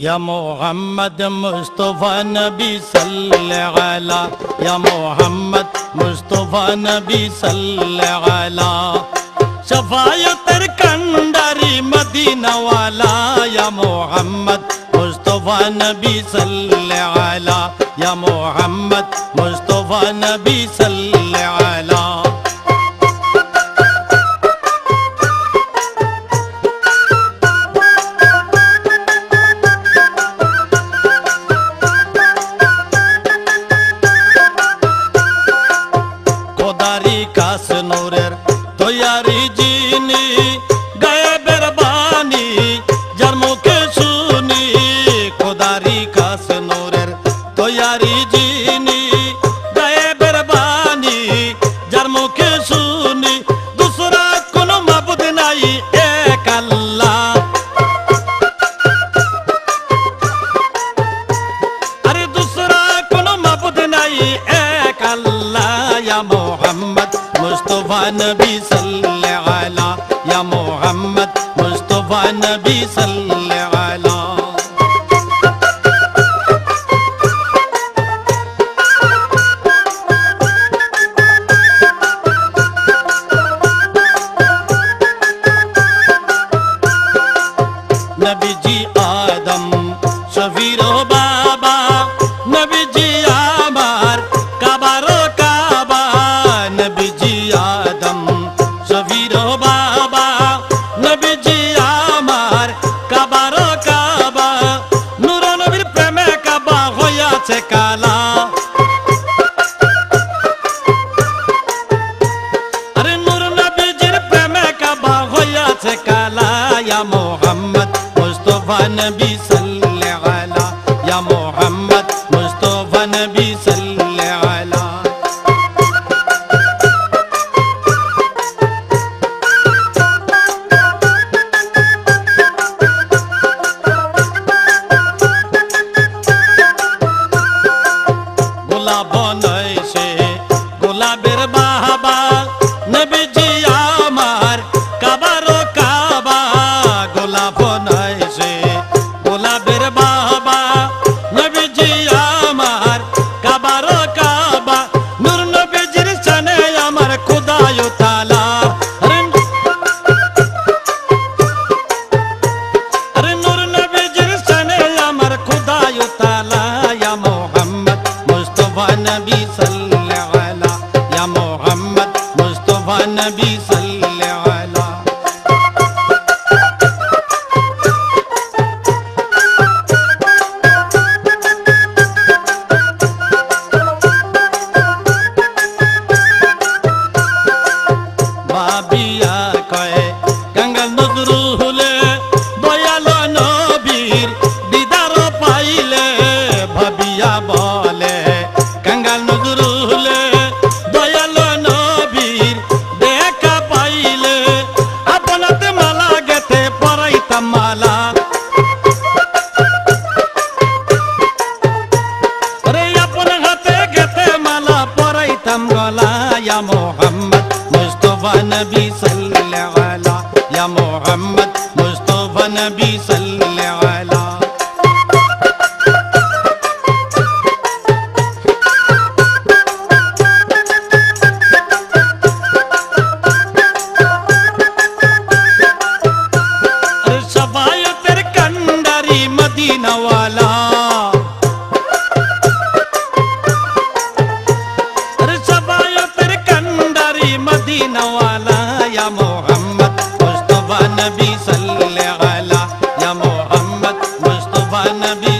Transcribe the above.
या मोहम्मद मुस्तफा नबी सल्लल्लाहु अलैहि या मोहम्मद मुस्तफा नबी सल्लल्लाहु अलैहि शफायतर कंडारी मदीना वाला या मोहम्मद मुस्तफा नबी सल्लल्लाहु अलैहि या मोहम्मद मुस्तफा नबी सल्लल्लाहु अलैहि কাস নূরের তৈয়ারি জিনি গায়েবের বাণী যার মুখে শুনি খোদারি কাস নূরের তৈয়ারি জিনি গায়েবের বাণী যার মুখে শুনি দুসরা কোনো মাবুদ নাই এক আল্লাহ আরে দুসরা কোনো মাবুদ নাই এক আল্লাহ ইয়া মোহাম্মদ मुस्तफा नबी सल्लल्लाहु अलैहि या मोहम्मद मुस्तफा नबी सल्लल्लाहु अलैहि नबी जी आदम शफीरो बाबा नबी जी आमार काबारो काबा नबी जी आदम शफीरो बाबा नबी जी आमार काबारो काबा नूर नबीर प्रेमे काबा হইয়াছে কালা আরে নূর নবীজির প্রেমে কাবা হইয়াছে কালা ইয়া মোহাম্মদ মুস্তফা নবী সাল্লাল্লাহু আলাইহি ইয়া মোহাম্মদ মুস্তফা নবী সাল্লাল্লাহু আলাইহি গোলাপ নয়সে গোলাপের বাহাবা নবীজি আমার কাবারো কাবা গোলাপ নয়সে গোলাপের বাহাবা নবীজি আমার কাবারো কাবা নূর নবীজির শানে আমার খোদায় তাআলা আরে নূর নবীজির শানে আমার খোদায় তাআলা ইয়া মোহাম্মদ मुस्तफा नबी सल्लल्लाहु अलैहि या मोहम्मद मुस्तफा नबी सल्लल्लाहु अलैहि बाबिया कहे गंगा नजरू हुले दयालो नबीर दीदार पाइले भाबिया बोले गंगा नजरू हुले दयालो नबीर দেখা পাইলে আপনাতে মালা গেতে পরাইতাম মালা আরে আপন হাতে গেতে মালা পরাইতাম গলা ইয়া মোহাম্মদ মুস্তফা নবী সাল্লাল্লাহু আলাইহি ইয়া মোহাম্মদ মুস্তফা নবী সাল্লাল্লাহু আলাইহি शफायतर कंडारी मदीना वाला अरे शफायतर कंडारी मदीना वाला या मोहम्मद मुस्तफा नबी सल्लल्लाहु अलैहि या मोहम्मद मुस्तफा नबी